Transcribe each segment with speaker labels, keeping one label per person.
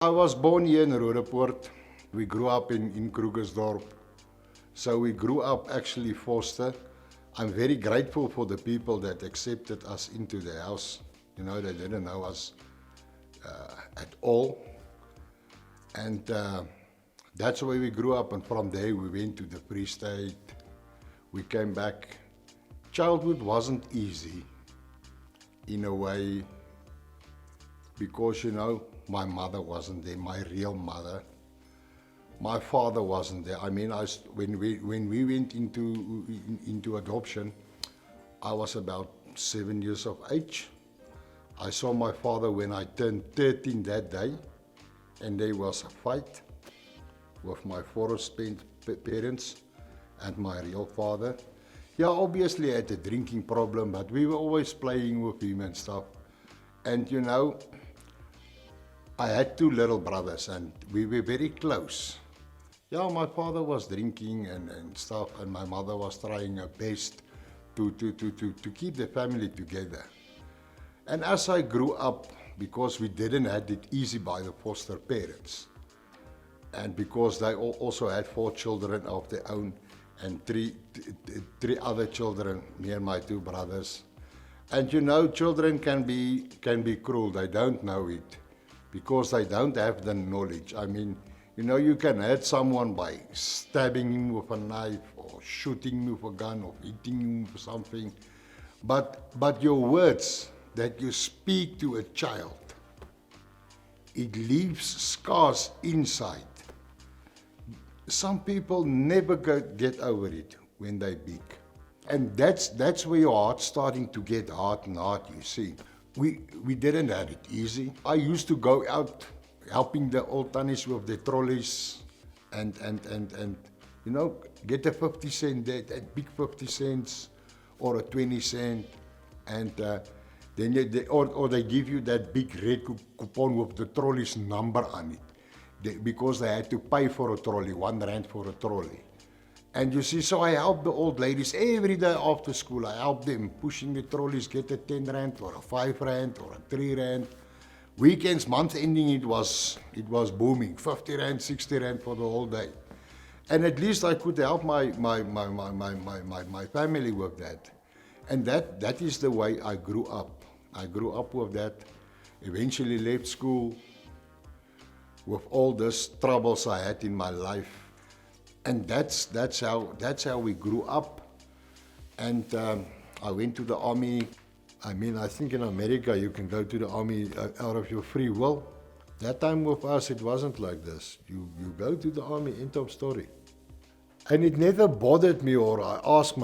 Speaker 1: I was born here in Roodepoort. We grew up in Krugersdorp. So we grew up actually foster. I'm very grateful for the people that accepted us into the house. You know, they didn't know us at all. And that's where we grew up. And from there we went to the Free State. We came back. Childhood wasn't easy in a way because, you know, my mother wasn't there, my real mother. My father wasn't there. I mean, when we went into adoption, I was about 7 years of age. I saw my father when I turned 13 that day, and there was a fight with my forest parents and my real father. Yeah, obviously I had a drinking problem, but we were always playing with him and stuff. And you know, I had two little brothers and we were very close. Yeah, my father was drinking and stuff, and my mother was trying her best to keep the family together. And as I grew up, because we didn't have it easy by the foster parents, and because they also had 4 children of their own, and three other children, me and my 2 brothers. And you know, children can be cruel. They don't know it because they don't have the knowledge. I mean, you know, you can hurt someone by stabbing him with a knife or shooting him with a gun or hitting him with something. But your words that you speak to a child, it leaves scars inside. Some people never get over it when they big. And that's where your heart's starting to get hard and hard, you see. We didn't have it easy. I used to go out helping the old tannies with the trolleys and you know, get a 50 cent, that big 50 cents or a 20 cent, and then or they give you that big red coupon with the trolley's number on it. Because they had to pay for a trolley, 1 rand for a trolley. And you see, so I helped the old ladies every day after school. I helped them pushing the trolleys, get a 10 rand or a 5 rand or a 3 rand. Weekends, month ending, it was booming, 50 rand, 60 rand for the whole day. And at least I could help my family with that. And that is the way I grew up. I grew up with that, eventually left school, with all these troubles I had in my life, and that's how we grew up. And I went to the army. I mean, I think in America you can go to the army out of your free will. That time with us it wasn't like this. You go to the army, end of story. And it never bothered me, or I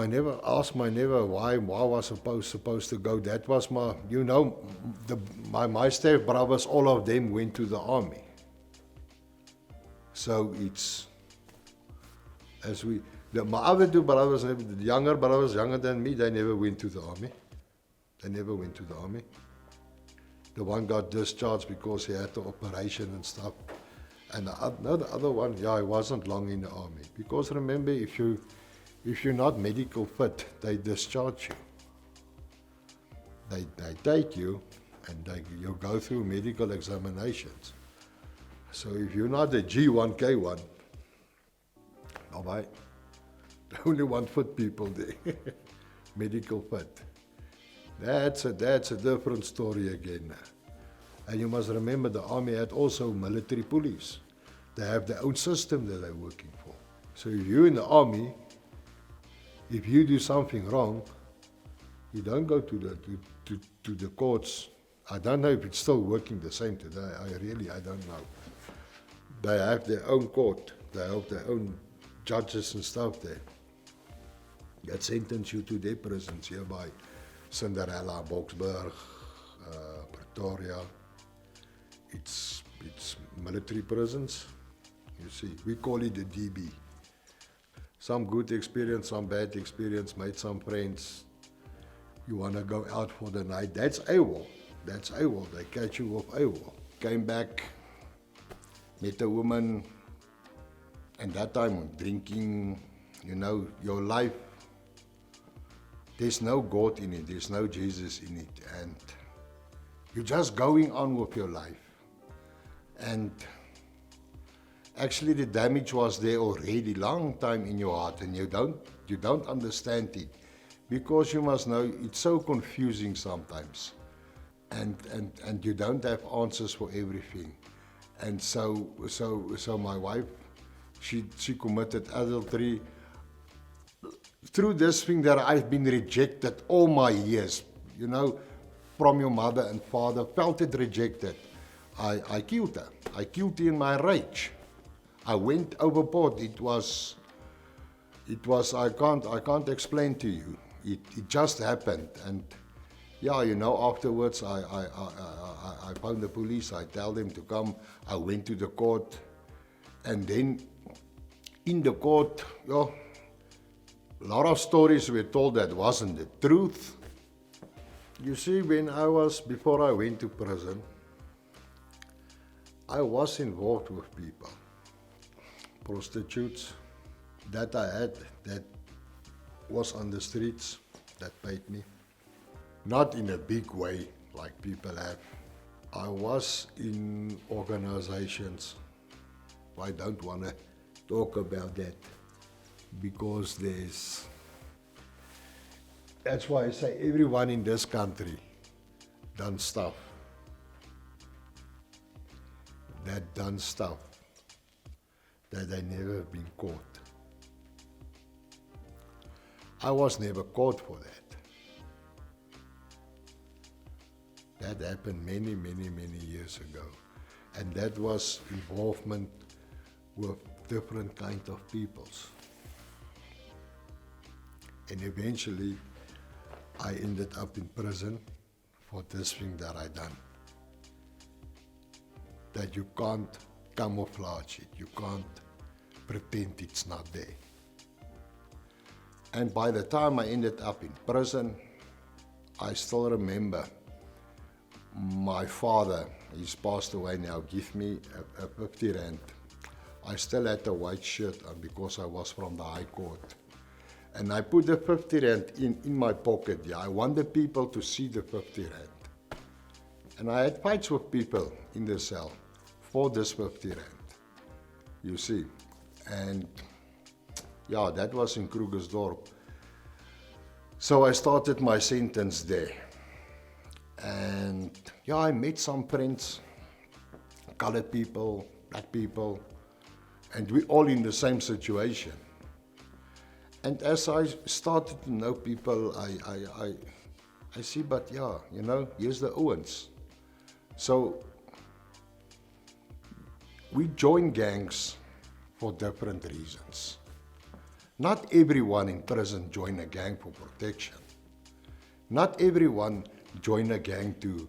Speaker 1: never asked why was I supposed to go. That was my, you know, my staff brothers, all of them went to the army. So it's, my other 2 brothers, the younger brothers, younger than me, they never went to the army. They never went to the army. The one got discharged because he had the operation and stuff. And the other one, yeah, he wasn't long in the army. Because remember, if you're not medical fit, they discharge you. They take you and you go through medical examinations. So if you're not a G1, K1, bye-bye. They only want fit people there, medical fit. That's a different story again. And you must remember the army had also military police. They have their own system that they're working for. So if you're in the army, if you do something wrong, you don't go to the courts. I don't know if it's still working the same today. I don't know. They have their own court. They have their own judges and stuff there that sentence you to their prisons here by Cinderella, Boksburg, Pretoria. It's military prisons. You see, we call it the DB. Some good experience, some bad experience, made some friends. You want to go out for the night. That's AWOL. That's AWOL. They catch you with AWOL. Came back, met a woman, and that time drinking, you know, your life, there's no God in it, there's no Jesus in it, and you're just going on with your life. And actually the damage was there already long time in your heart, and you don't understand it, because you must know it's so confusing sometimes, and you don't have answers for everything. And so my wife, she committed adultery through this thing that I've been rejected all my years, from your mother and father, felt it rejected. I killed her. I killed her in my rage. I went overboard. It was. I can't explain to you. It just happened, and afterwards I found the police. I tell them to come. I went to the court, and then in the court, a lot of stories were told that wasn't the truth. You see, before I went to prison, I was involved with people, prostitutes that I had, that was on the streets, that paid me. Not in a big way like people have. I was in organizations. I don't want to talk about that, because that's why I say everyone in this country done stuff that they never have been caught. I was never caught for that. That happened many, many, many years ago. And that was involvement with different kinds of peoples. And eventually, I ended up in prison for this thing that I done. That you can't camouflage it, you can't pretend it's not there. And by the time I ended up in prison, I still remember my father, he's passed away now, give me a 50 rand. I still had a white shirt on because I was from the High Court. And I put the 50 rand in my pocket. Yeah, I wanted people to see the 50 rand. And I had fights with people in the cell for this 50 rand, you see. And yeah, that was in Krugersdorp. So I started my sentence there. And yeah, I met some friends, colored people, black people, and we all in the same situation. And as I started to know people, I see, but yeah, here's the Owens. So we join gangs for different reasons. Not everyone in prison join a gang for protection. Not everyone join a gang to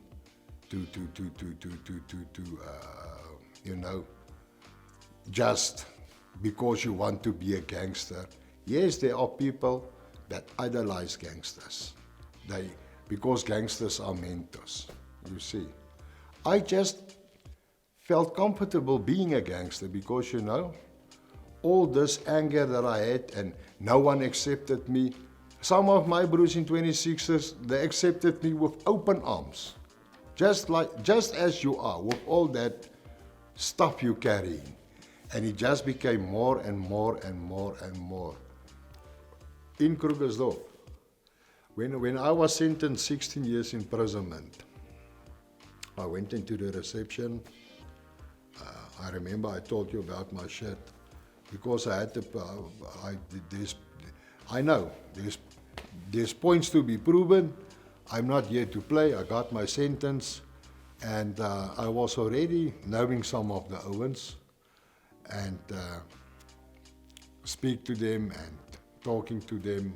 Speaker 1: just because you want to be a gangster. Yes, there are people that idolize gangsters. Because gangsters are mentors, you see. I just felt comfortable being a gangster because, all this anger that I had and no one accepted me. Some of my brothers in 26ers, they accepted me with open arms. Just as you are, with all that stuff you carry. And it just became more and more and more and more. In Krugersdorp, when I was sentenced 16 years imprisonment, I went into the reception. I remember I told you about my shirt, because I had to, I know, there's points to be proven. I'm not here to play. I got my sentence, and I was already knowing some of the Owens, and speak to them and talking to them.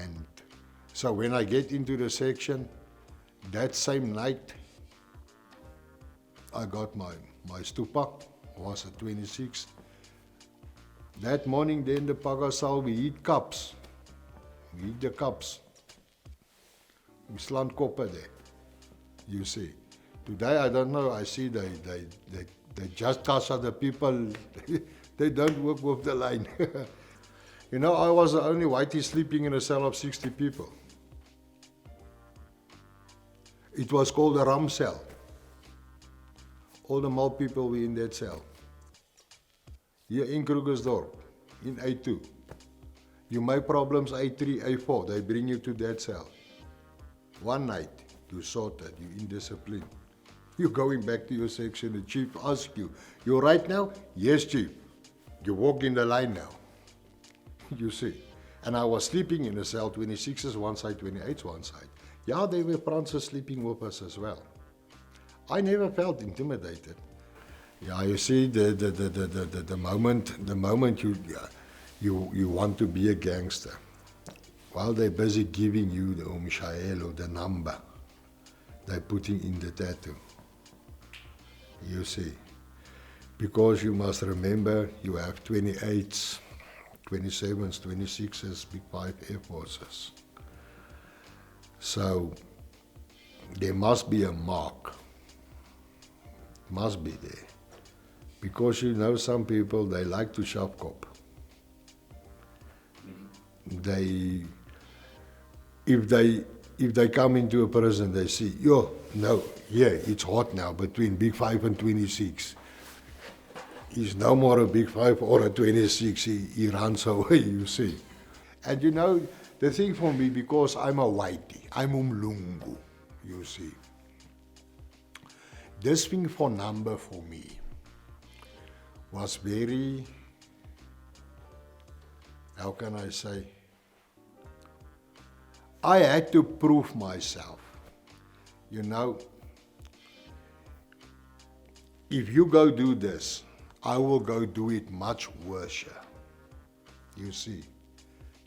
Speaker 1: And so when I get into the section, that same night, I got my stupa, was at 26. That morning, then the Pagasal, we eat cups. We eat the cups. We slaan koppe there, you see. Today, I don't know, I see they just cast the people, they don't work with the line. I was the only whitey sleeping in a cell of 60 people. It was called a rum cell. All the male people were in that cell. Here in Krugersdorp, in A2. You make problems A3, A4, they bring you to that cell. One night, you sorted, you indisciplined. You're going back to your section, the chief asks you, you all right now? Yes, chief. You walk in the line now. You see. And I was sleeping in a cell, 26s one side, 28s one side. Yeah, they were Francis sleeping with us as well. I never felt intimidated. Yeah, you see, the moment you want to be a gangster, while they're busy giving you the umshayelo, the number, they're putting in the tattoo. You see, because you must remember you have 28s, 27s, 26s, Big 5 Air Forces. So there must be a mark, must be there. Because you know some people, they like to shove cop. If they come into a prison, they see, yo, no, yeah, it's hot now between Big 5 and 26. He's no more a Big 5 or a 26, he runs away, you see. And you know, the thing for me, because I'm a whitey, I'm umlungu, you see. This thing for number for me was very, how can I say, I had to prove myself. You know, if you go do this, I will go do it much worse. You see,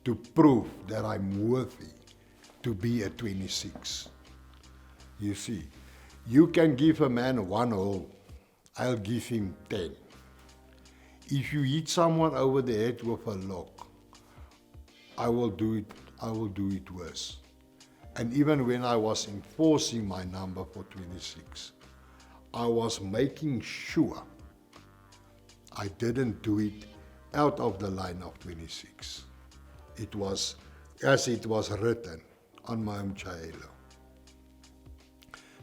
Speaker 1: to prove that I'm worthy to be a 26. You see, you can give a man one hole, I'll give him 10. If you hit someone over the head with a lock, I will do it worse. And even when I was enforcing my number for 26, I was making sure I didn't do it out of the line of 26. It was as it was written on my umchayelo.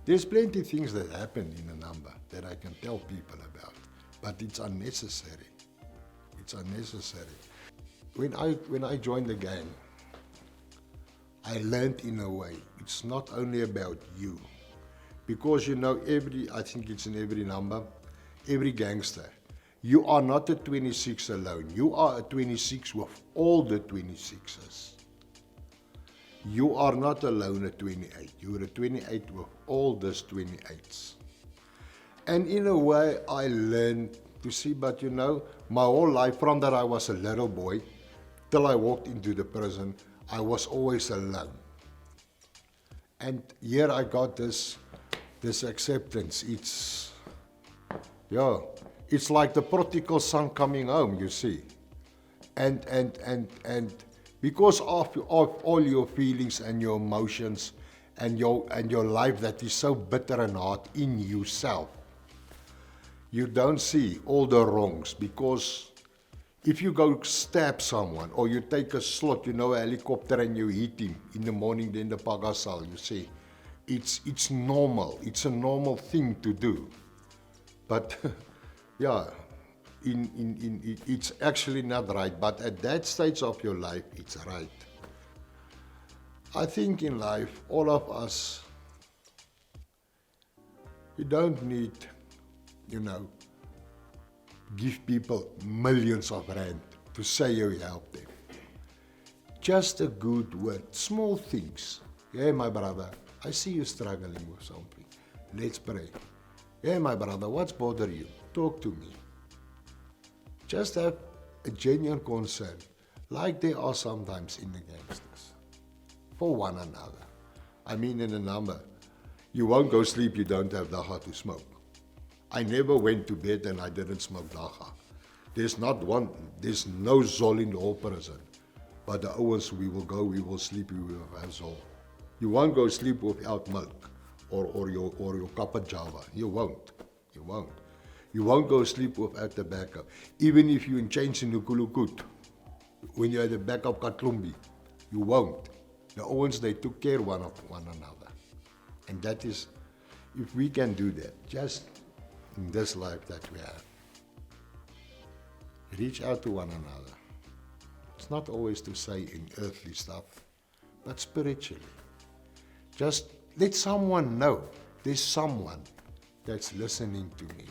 Speaker 1: There's plenty of things that happened in a number that I can tell people about, but it's unnecessary. It's unnecessary. When I joined the gang, I learned in a way, it's not only about you. Because you know, I think it's in every number, every gangster, you are not a 26 alone. You are a 26 with all the 26s. You are not alone at 28. You're a 28 with all these 28s. And in a way, I learned to see, but you know, my whole life, from that I was a little boy, till I walked into the prison, I was always alone. And here I got this acceptance. It's like the prodigal son coming home, you see. And because of all your feelings and your emotions and your life that is so bitter and hard in yourself, you don't see all the wrongs. Because if you go stab someone or you take a slot, you know, a helicopter, and you hit him in the morning, then the pagasal, you see, it's normal. It's a normal thing to do. But yeah, it's actually not right. But at that stage of your life, it's right. I think in life, all of us, we don't need, give people millions of rand to say you help them. Just a good word, small things. Hey, my brother, I see you struggling with something. Let's pray. Hey, my brother, what's bothering you? Talk to me. Just have a genuine concern, like there are sometimes in the gangsters, for one another. I mean, in a number, you won't go sleep, you don't have dacha to smoke. I never went to bed and I didn't smoke dacha. There's no zol in the whole prison. But the hours we will sleep, we will have zol. You won't go sleep without milk or your cup of java. You won't. You won't go sleep without tobacco. Even if you're in chains in Nukulukut, when you're at the back of Katlumbi, you won't. The Owens, they took care one of one another. And that is, if we can do that, just in this life that we have. Reach out to one another. It's not always to say in earthly stuff, but spiritually. Just let someone know there's someone that's listening to me.